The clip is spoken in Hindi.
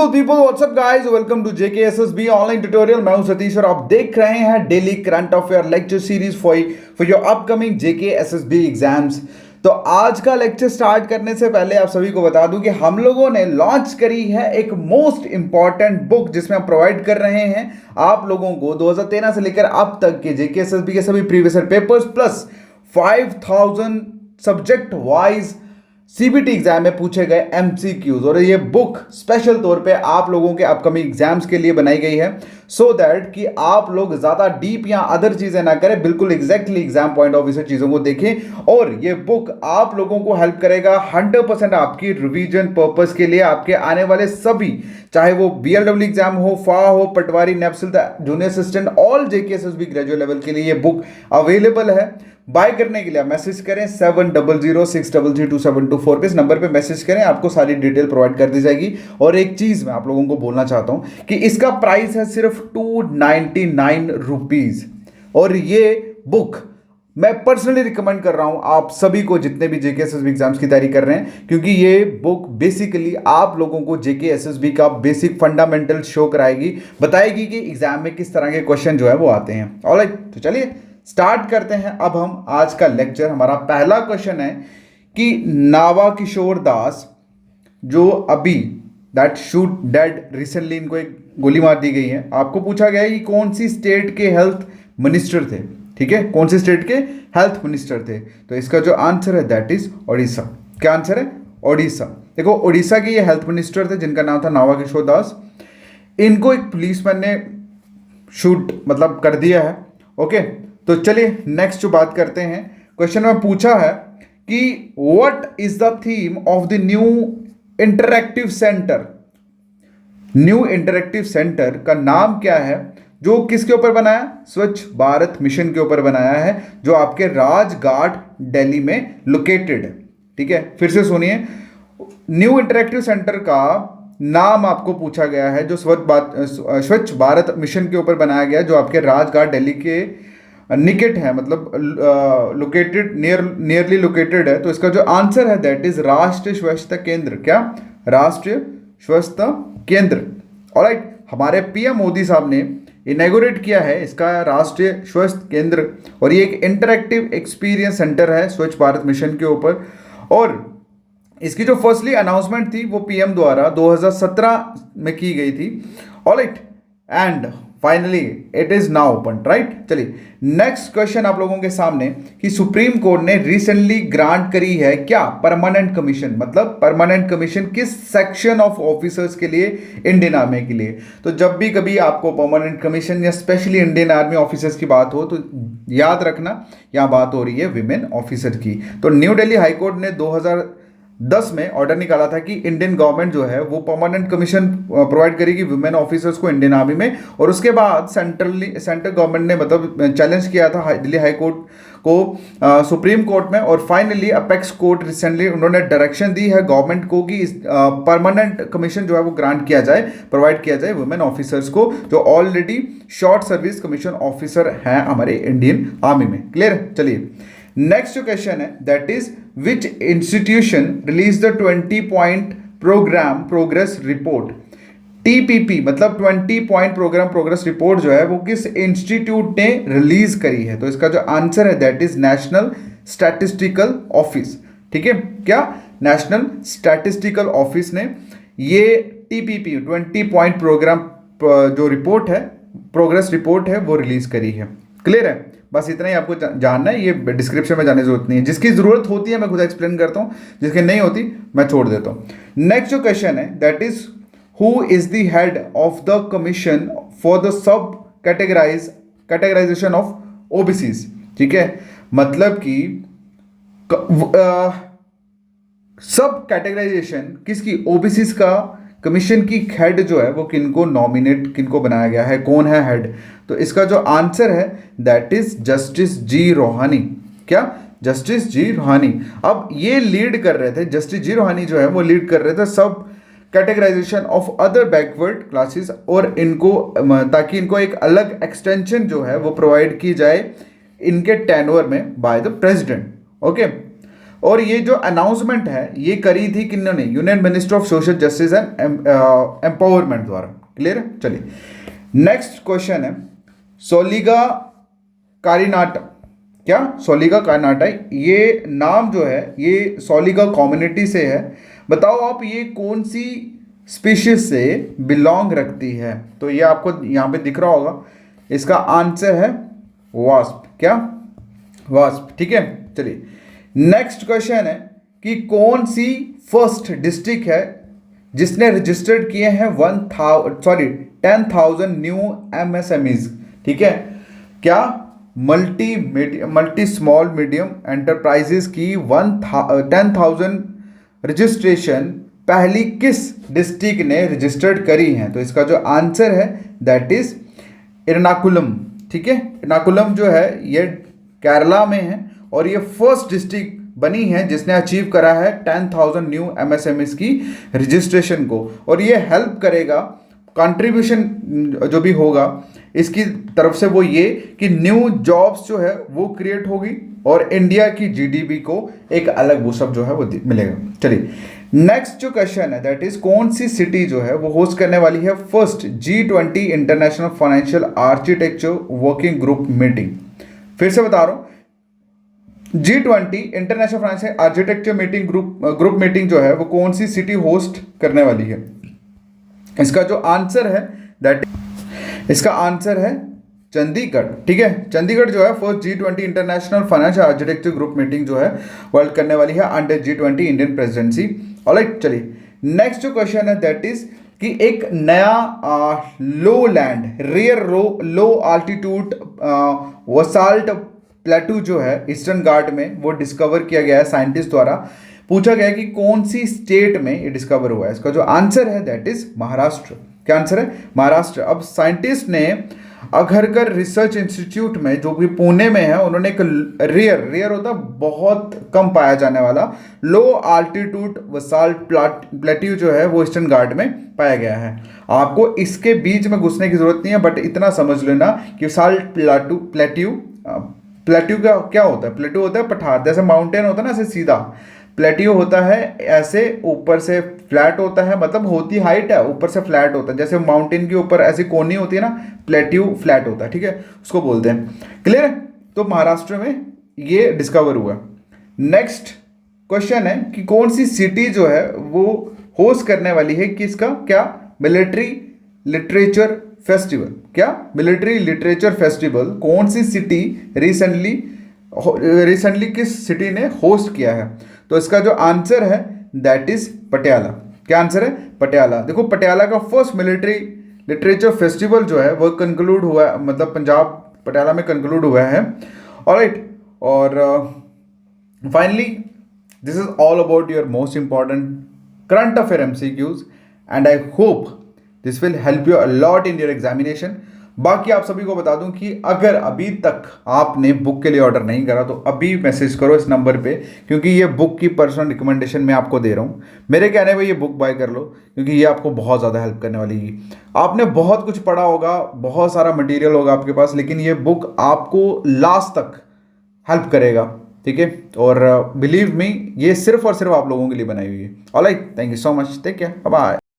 People what's up guys, welcome to JKSSB online tutorial. मैं हूं सतीश और आप देख रहे हैं daily current affair lecture series for your upcoming JKSSB exams. तो आज का लेक्चर स्टार्ट करने से पहले आप सभी को बता दूं कि हम लोगों ने लॉन्च करी है एक मोस्ट इंपॉर्टेंट बुक, जिसमें हम प्रोवाइड कर रहे हैं आप लोगों को 2013 से लेकर अब तक के जेकेएसएसबी के सभी previous year papers plus 5000 subject wise CBT exam में पूछे गए एमसीक्यूज। और ये बुक स्पेशल तौर पे आप लोगों के अपकमिंग एग्जाम्स के लिए बनाई गई है, सो दैट कि आप लोग ज्यादा डीप या अदर चीजें ना करें, बिल्कुल exactly exam point of view से चीजों को देखें। और ये बुक आप लोगों को हेल्प करेगा 100% आपकी रिवीजन पर्पस के लिए। आपके आने वाले सभी, चाहे वो बीएलडब्ल्यू एग्जाम हो, फा हो, पटवारी, नेप्सिल, junior assistant, all JKSSB graduate level के लिए ये बुक अवेलेबल है। बाय करने के लिए मैसेज करें 7006332724 पे, इस नंबर पे मैसेज करें, आपको सारी डिटेल प्रोवाइड कर दी जाएगी। और एक चीज मैं आप लोगों को बोलना चाहता हूं कि इसका प्राइस है सिर्फ 299 रुपीज। और ये बुक मैं पर्सनली रिकमेंड कर रहा हूं आप सभी को, जितने भी जेकेएसएसबी एग्जाम्स की तैयारी कर रहे हैं, क्योंकि ये बुक बेसिकली आप लोगों को जेकेएसएसबी का बेसिक फंडामेंटल शो कराएगी, बताएगी कि एग्जाम में किस तरह के क्वेश्चन जो है वो आते हैं। ऑलराइट, तो चलिए स्टार्ट करते हैं अब हम आज का लेक्चर। हमारा पहला क्वेश्चन है कि नावा किशोर दास, जो अभी दैट शूट डेड रिसेंटली, इनको एक गोली मार दी गई है, आपको पूछा गया है कि कौन सी स्टेट के हेल्थ मिनिस्टर थे। ठीक है, कौन सी स्टेट के हेल्थ मिनिस्टर थे? तो इसका जो आंसर है दैट इज ओडिशा। क्या आंसर है? ओडिशा। देखो, ओडिशा के ये हेल्थ मिनिस्टर थे जिनका नाम था नावा किशोर दास। इनको एक पुलिसमैन ने शूट मतलब कर दिया है। ओके, तो चलिए नेक्स्ट जो बात करते हैं, क्वेश्चन में पूछा है कि what is the theme of the new interactive centre. New interactive centre का नाम क्या है, जो किसके ऊपर बनाया? स्वच्छ भारत मिशन के ऊपर बनाया है, जो आपके राजघाट दिल्ली में लोकेटेड है। ठीक है, फिर से सुनिए, न्यू इंटरैक्टिव सेंटर का नाम आपको पूछा गया है, जो स्वच्छ भारत मिशन के ऊपर बनाया गया, जो आपके राजघाट दिल्ली के निकट है, मतलब लोकेटेड, नियरली लोकेटेड है। तो इसका जो आंसर है दैट इज राष्ट्रीय स्वच्छता केंद्र। क्या? राष्ट्रीय स्वच्छता केंद्र। ऑलराइट, हमारे पीएम मोदी साहब ने इनॉग्रेट किया है इसका राष्ट्रीय स्वच्छता केंद्र, और ये एक इंटरैक्टिव एक्सपीरियंस सेंटर है स्वच्छ भारत मिशन के ऊपर। और इसकी जो फर्स्टली अनाउंसमेंट थी वो पीएम द्वारा 2017 में की गई थी। Alright, and finally it is now open. Right, चलिए नेक्स्ट क्वेश्चन आप लोगों के सामने कि सुप्रीम कोर्ट ने रिसेंटली ग्रांट करी है क्या? Permanent commission. मतलब परमानेंट कमीशन किस सेक्शन ऑफ ऑफिसर्स के लिए? इंडियन आर्मी के लिए। तो जब भी कभी आपको परमानेंट कमीशन या स्पेशली इंडियन आर्मी ऑफिसर्स की बात हो, तो याद रखना यहां बात हो रही है विमेन ऑफिसर की। तो न्यू दिल्ली हाईकोर्ट ने 2010 में ऑर्डर निकाला था कि इंडियन गवर्नमेंट जो है वो परमानेंट कमीशन प्रोवाइड करेगी वुमेन ऑफिसर्स को इंडियन आर्मी में। और उसके बाद सेंट्रल गवर्नमेंट ने मतलब चैलेंज किया था दिल्ली हाई कोर्ट को सुप्रीम कोर्ट में, और फाइनली अपेक्स कोर्ट रिसेंटली उन्होंने डायरेक्शन दी है गवर्नमेंट को कि परमानेंट कमीशन जो है वो ग्रांट किया जाए, प्रोवाइड किया जाए वुमेन ऑफिसर्स को, जो already short service commission officer हैं हमारे इंडियन आर्मी में। क्लियर? चलिए नेक्स्ट क्वेश्चन है that is which institution release the 20 point programme progress report. TPP मतलब 20 पॉइंट प्रोग्राम प्रोग्रेस रिपोर्ट जो है वो किस इंस्टीट्यूट ने रिलीज करी है? तो इसका जो आंसर है that is national statistical office. ठीक है, क्या? नेशनल स्टैटिस्टिकल ऑफिस ने ये टीपीपी 20 पॉइंट प्रोग्राम जो रिपोर्ट है, प्रोग्रेस रिपोर्ट है, वो रिलीज करी है। क्लियर है? बस इतना ही आपको जानना है, ये डिस्क्रिप्शन में जाने की जरूरत नहीं है। जिसकी जरूरत होती है मैं खुद एक्सप्लेन करता हूं, जिसकी नहीं होती मैं छोड़ देता हूं। नेक्स्ट जो क्वेश्चन है that is who is the head of the commission for the sub categorisation of OBCs. ठीक है, मतलब कि सब कैटेगराइजेशन किसकी? ओबीसीज का कमीशन की हेड जो है वो किनको नॉमिनेट, किनको बनाया गया है, कौन है हेड? तो इसका जो आंसर है that is justice G Rohani. क्या? Justice G Rohani. अब ये लीड कर रहे थे, जस्टिस जी रोहानी जो है वो लीड कर रहे थे sub categorisation of other backward classes, और इनको ताकि इनको एक अलग एक्सटेंशन जो है वो प्रोवाइड की जाए इनके टेन्योर में बाय द प्रेसिडेंट। ओके, और ये जो अनाउंसमेंट है ये करी थी किन्होंने, union minister of social justice and empowerment द्वारा। क्लियर है? चलिए नेक्स्ट क्वेश्चन है सोलिगा कारिनाटा। क्या सोलिगा कारिनाटा, ये नाम जो है ये सोलिगा कम्युनिटी से है। बताओ आप ये कौन सी स्पीशीज से बिलोंग रखती है? तो ये आपको यहाँ पे दिख रहा होगा, इसका आंसर है वास्प। क्या? वास्प। ठीक है, चलिए नेक्स्ट क्वेश्चन है कि कौन सी फर्स्ट डिस्ट्रिक्ट है जिसने रजिस्टर्ड किए हैं 10,000 न्यू एमएसएमईज। ठीक है, क्या मल्टी स्मॉल मीडियम एंटरप्राइजेस की 10,000 रजिस्ट्रेशन पहली किस डिस्ट्रिक्ट ने रजिस्टर्ड करी हैं? तो इसका जो आंसर है दैट इज एर्नाकुलम। ठीक है, एर्नाकुलम जो है ये केरला में है और ये फर्स्ट डिस्ट्रिक्ट बनी है जिसने अचीव करा है 10,000 न्यू एमएसएमईज की रजिस्ट्रेशन को। और ये हेल्प करेगा, कंट्रीब्यूशन जो भी होगा इसकी तरफ से वो ये कि न्यू जॉब्स जो है वो क्रिएट होगी और इंडिया की जीडीपी को एक अलग बूस्टअप जो है वो मिलेगा। चलिए नेक्स्ट जो क्वेश्चन है दैट इज कौन सी सिटी जो है वो होस्ट करने वाली है first G20 international financial architecture working group meeting? फिर से बता रहा हूं, G20 international financial architecture meeting group meeting जो है वो कौन सी सिटी होस्ट करने वाली है? इसका जो आंसर है दैट इसका आंसर है चंडीगढ़। ठीक है, चंडीगढ़ जो है first G20 international financial architecture group meeting जो है वर्ल्ड करने वाली है under G20 Indian presidency. Alright, चलिए नेक्स्ट जो क्वेश्चन है दैट इज कि एक नया लो लैंड रेयर लो आल्टीट्यूड वसाल्ट प्लेटू जो है ईस्टर्न घाट में वो डिस्कवर किया गया है साइंटिस्ट द्वारा। पूछा गया है कि कौन सी स्टेट में ये डिस्कवर हुआ है? इसका जो आंसर है दैट इज महाराष्ट्र। क्या आंसर है? महाराष्ट्र। अब साइंटिस्ट ने अघरकर रिसर्च इंस्टीट्यूट में जो भी पुणे में है उन्होंने एक रेयर होता बहुत कम पाया जाने वाला लो आल्टीट्यूड वसाल्ट प्लेट्यू जो है वो ईस्टर्न घाट में पाया गया है। आपको इसके बीच में घुसने की जरूरत नहीं है, बट इतना समझ लेना कि वसाल्ट प्लेट्यू का क्या होता है? प्लेट्यू होता है पठार, जैसे माउंटेन होता है ना ऐसे सीधा, प्लेट्यू होता है ऐसे ऊपर से फ्लैट होता है, मतलब होती हाइट है ऊपर से फ्लैट होता है, जैसे माउंटेन के ऊपर ऐसी कोनी होती है ना, प्लेट्यू फ्लैट होता है। ठीक है, उसको बोलते हैं। क्लियर है? तो महाराष्ट्र में ये डिस्कवर हुआ। नेक्स्ट क्वेश्चन है कि कौन सी सिटी जो है वो होस्ट करने वाली है किसका? क्या? Military literature festival. क्या? मिलिट्री लिटरेचर फेस्टिवल कौन सी सिटी रिसेंटली किस सिटी ने होस्ट किया है? तो इसका जो आंसर है दैट इज पटियाला। क्या आंसर है? पटियाला। देखो पटियाला का फर्स्ट मिलिट्री लिटरेचर फेस्टिवल जो है वो कंक्लूड हुआ है, मतलब पंजाब पटियाला में कंक्लूड हुआ है। ऑलराइट, और finally this is all about your most important current affair MCQs and I hope this will help you a lot in your examination. बाकी आप सभी को बता दूं कि अगर अभी तक आपने बुक के लिए ऑर्डर नहीं करा तो अभी मैसेज करो इस नंबर पे, क्योंकि ये बुक की पर्सनल रिकमेंडेशन मैं आपको दे रहा हूँ। मेरे कहने में ये बुक बाय कर लो, क्योंकि ये आपको बहुत ज़्यादा हेल्प करने वाली है। आपने बहुत कुछ पढ़ा होगा, बहुत सारा मटेरियल होगा आपके पास, लेकिन ये बुक आपको लास्ट तक हेल्प करेगा। ठीक है, और बिलीव मी ये सिर्फ और सिर्फ आप लोगों के लिए बनाई हुई है। Alright, thank you so much, take care, bye.